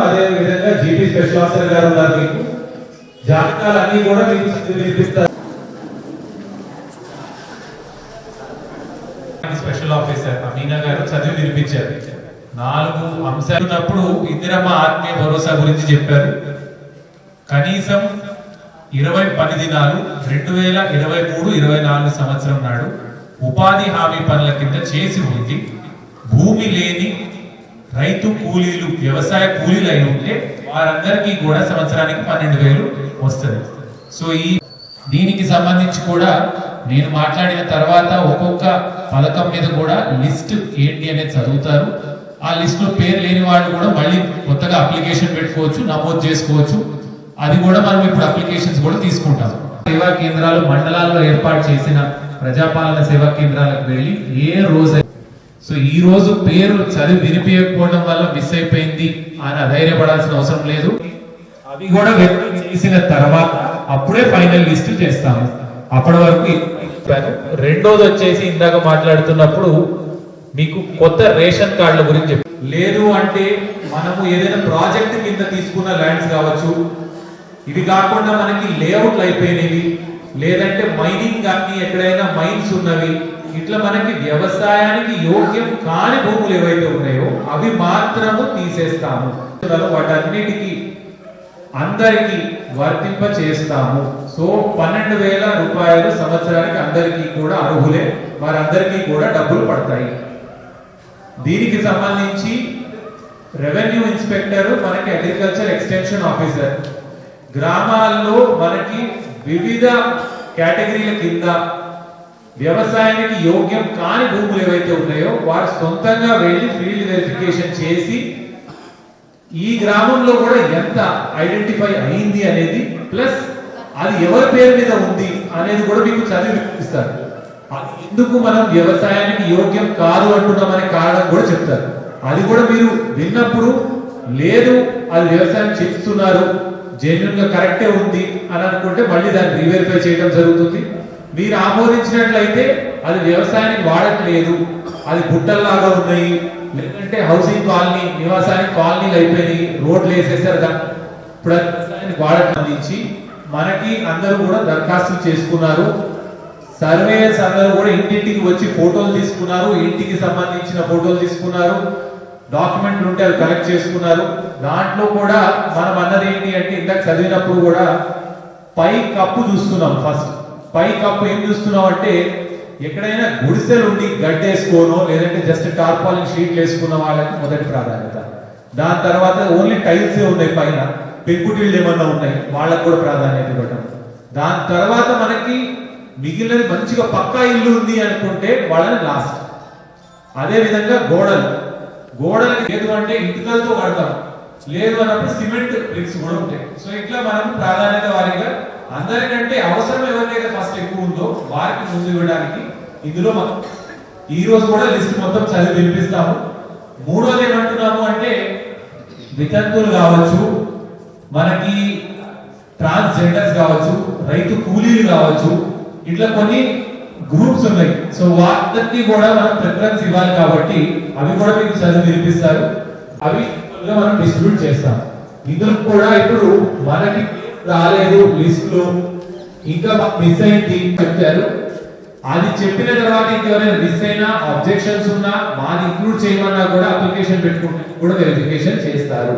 అదే విధంగా GP special officer గారు ఉన్నారు, మీకు జాబితాలన్నీ కూడా మీకు వినిపిస్తారు. స్పెషల్ ఆఫీసర్ అమీనా గారు చదివి వినిపించారు. 4 అంశాలు ఉన్నప్పుడు ఇందిరమ్మ ఆత్మీయ భరోసా గురించి చెప్పారు. కనీసం 20 పని దినాలు 2023-24 సంవత్సరం నాడు ఉపాధి హామీ పనుల కింద చేసి ఉంది. భూమి లేని రైతు కూలీలు, వ్యవసాయ కూలీలు అయి ఉంటే వారందరికీ కూడా సంవత్సరానికి 12,000 వస్తుంది. సో దీనికి సంబంధించి కూడా నేను మాట్లాడిన తర్వాత ఒక్కొక్క పథకం మీద కూడా లిస్ట్ ఏంటి అనేది చదువుతారు. ఆ లిస్ట్ లో పేరు లేని వాళ్ళు కూడా మళ్ళీ కొత్తగా అప్లికేషన్ పెట్టుకోవచ్చు, నమోదు చేసుకోవచ్చు. అది కూడా మనం ఇప్పుడు అప్లికేషన్స్ కూడా తీసుకుంటాం. సేవా కేంద్రాలు మండలాల్లో ఏర్పాటు చేసిన ప్రజాపాలన సేవా కేంద్రాలకు వెళ్ళి ఏ రోజు, సో ఈ రోజు పేరు చదివి వినిపించకపోవడం వల్ల మిస్ అయిపోయింది అని అధైర్యపడాల్సిన అవసరం లేదు. అవి కూడా చేసిన తర్వాత అప్పుడే ఫైనల్ లిస్ట్ చేస్తాము. అప్పటి వరకు రెండోది వచ్చేసి ఇందాక మాట్లాడుతున్నప్పుడు మీకు కొత్త రేషన్ కార్డుల గురించి లేదు అంటే మనము ఏదైనా ప్రాజెక్ట్ కింద తీసుకున్న ల్యాండ్స్ కావచ్చు, ఇవి కాకుండా మనకి లేఅవుట్లు అయిపోయినవి, లేదంటే మైనింగ్ కానీ ఎక్కడైనా మైన్స్ ఉన్నవి, ఇట్లా మనకి వ్యవసాయానికి యోగ్యం కాని భూములు ఏవైతే ఉన్నాయో అవి మాత్రము తీసేస్తాము. వాటన్నిటికీ అందరికి వర్తింప చేస్తాము. సో 12,000 రూపాయలు సంవత్సరానికి అందరికీ కూడా అర్హులే, వారందరికీ కూడా డబ్బులు పడతాయి. దీనికి సంబంధించి రెవెన్యూ ఇన్స్పెక్టర్, మనకి అగ్రికల్చర్ ఎక్స్టెన్షన్ ఆఫీసర్, గ్రామాల్లో మనకి వివిధ కేటగిరీల కింద వ్యవసాయానికి యోగ్యం కాని భూములు ఏవైతే ఉన్నాయో వారు సొంతంగా వెళ్ళి ఫీల్డ్ వెరిఫికేషన్ చేసి ఈ గ్రామంలో కూడా ఎంత ఐడెంటిఫై అయింది అనేది, ప్లస్ అది ఎవరి పేరు మీద ఉంది అనేది కూడా మీకు చదివి వినిపిస్తారు. ఎందుకు మనం వ్యవసాయానికి యోగ్యం కాదు అంటున్నామనే కారణం కూడా చెప్తారు. అది కూడా మీరు విన్నప్పుడు లేదు అది వ్యవసాయం చేస్తున్నారు, జెన్యున్ గా కరెక్టే ఉంది అని అనుకుంటే మళ్ళీ దాన్ని రీవెరిఫై చేయడం జరుగుతుంది. మీరు ఆమోదించినట్లయితే అది వ్యవసాయానికి వాడట్లేదు, అది గుట్టల్లాగా ఉన్నాయి, లేదంటే హౌసింగ్ కాలనీ, నివాసానికి కాలనీలు అయిపోయినాయి, రోడ్లు వేసేసారు, ఇప్పుడు వ్యవసాయానికి వాడటానికి మనకి అందరూ కూడా దరఖాస్తులు చేసుకున్నారు. సర్వేయర్స్ అందరూ కూడా ఇంటింటికి వచ్చి ఫోటోలు తీసుకున్నారు, ఇంటికి సంబంధించిన ఫోటోలు తీసుకున్నారు, డాక్యుమెంట్లు ఉంటే అవి కలెక్ట్ చేసుకున్నారు. దాంట్లో కూడా మనం అన్నది ఏంటి అంటే ఇందాక చదివినప్పుడు కూడా పై కప్పు చూస్తున్నాం. ఫస్ట్ పై కప్పు ఏం చూస్తున్నాం అంటే ఎక్కడైనా గుడిసెలు ఉండి గడ్డేసుకోనో లేదంటే జస్ట్ టార్పాలిన్ షీట్లు వేసుకున్న వాళ్ళకి మొదటి ప్రాధాన్యత. దాని తర్వాత ఓన్లీ టైల్సే ఉన్నాయి, పైన పెంకుటిళ్ళు ఏమన్నా ఉన్నాయి వాళ్ళకు కూడా ప్రాధాన్యత ఇవ్వడం. దాని తర్వాత మనకి మిగిలినది మంచిగా పక్కా ఇల్లు ఉంది అనుకుంటే వాళ్ళని లాస్ట్. అదే విధంగా గోడలకి లేదు అంటే ఇటుకలతో కడతాం, లేదు అన్నప్పుడు సిమెంట్ బ్రిక్స్ కూడా ఉంటాయి. సో ఇట్లా మనం ప్రాధాన్యత వారిగా అందరికంటే అవసరం ఎవరికైతే ఫస్ట్ ఎక్కువ ఉందో వారికి ముందు ఇవ్వడానికి ఇందులో మనం ఈ రోజు కూడా లిస్ట్ మొత్తం చదివి వినిపిస్తాము. మూడోది ఏమంటున్నాము అంటే వితంతువులు కావచ్చు, మనకి ట్రాన్స్జెండర్స్ కావచ్చు, రైతు కూలీలు కావచ్చు, ఇట్లా కొన్ని గ్రూప్స్ ఉన్నాయి. సో వాటికి కూడా మనం ప్రిఫరెన్స్ ఇవ్వాలి కాబట్టి అవి కూడా మీకు చదివి వినిపిస్తారు. అవి మనం డిస్ట్రిబ్యూట్ చేస్తాం. ఇందులో కూడా ఇప్పుడు మనకి రాలేదు లిస్ట్ లో, ఇంకా మిస్ అయింది చెప్తారు. అది చెప్పిన తర్వాత ఇంకెవరైనా మిస్ అయినా అబ్జెక్షన్స్ ఉన్నా మాది ఇంక్లూడ్ చేయమన్నా కూడా అప్లికేషన్ పెట్టుకుంటే కూడా వెరిఫికేషన్ చేస్తారు.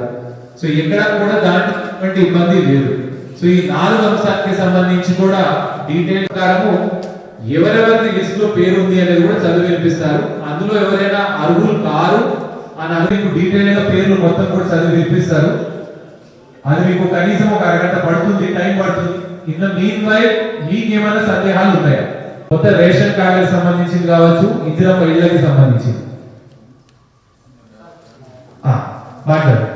సో ఎక్కడ కూడా దాంట్లో ఇబ్బంది లేదు. సో ఈ 4 అంశానికి సంబంధించి కూడా డీటెయిల్ ప్రకారము ఎవరెవరికి లిస్ట్ లో పేరు ఉంది అనేది కూడా చదివి వినిపిస్తారు. అందులో ఎవరైనా అర్హులు కారు అని మీకు డీటెయిల్ గా పేర్లు మొత్తం కూడా చదివి వినిపిస్తారు. అది మీకు కనీసం ఒక అరగంట పడుతుంది, టైం పడుతుంది. ఇన్ ద మీన్ వైల్ మీకు ఏమైనా సందేహాలు ఉన్నాయా? కొత్త రేషన్ కార్డులకు సంబంధించింది కావచ్చు, ఇందిరమ్మ ఇళ్ళకి సంబంధించి మాట్లాడు.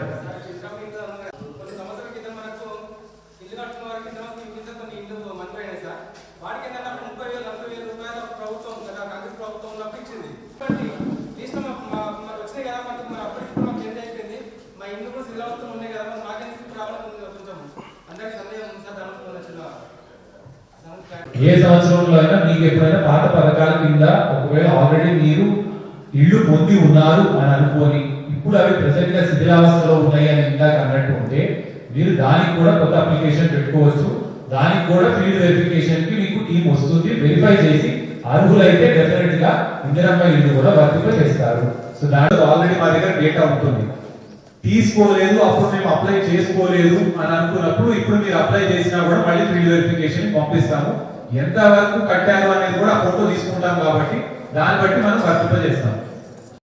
ఏ సంవత్సరంలో అయినా మీకు ఎప్పుడైనా పాత పథకాల కింద ఒకవేళ ఆల్రెడీ మీరు ఇల్లు పొంది ఉన్నారు అని అనుకోని ఇప్పుడు అవి ప్రెసెంట్ గా శిథిలావస్థలో ఉన్నాయి అని ఇందాక అన్నట్టు ఉంటే మీరు దానికి కూడా కొత్త అప్లికేషన్ పెట్టుకోవచ్చు. దానికి కూడా ఫీల్డ్ వెరిఫికేషన్ కి మీకు టీం వస్తుంది, వెరిఫై చేసి అర్హులైతే డెఫినెట్ గా ఇందిరమ్మ ఇల్లు కూడా వర్తింప చేస్తారు. సో దాంట్లో ఆల్రెడీ మా దగ్గర డేటా ఉంటుంది. తీసుకోలేదు అప్పుడు మేము అప్లై చేసుకోలేదు అని అనుకున్నప్పుడు ఇప్పుడు మీరు అప్లై చేసినా కూడా మళ్ళీ ఫీల్డ్ వెరిఫికేషన్ పంపిస్తాము. ఎంత వరకు కట్టారు అనేది కూడా ఫోటో తీసుకుంటాం కాబట్టి దాన్ని బట్టి మనం వర్తింప చేస్తాం.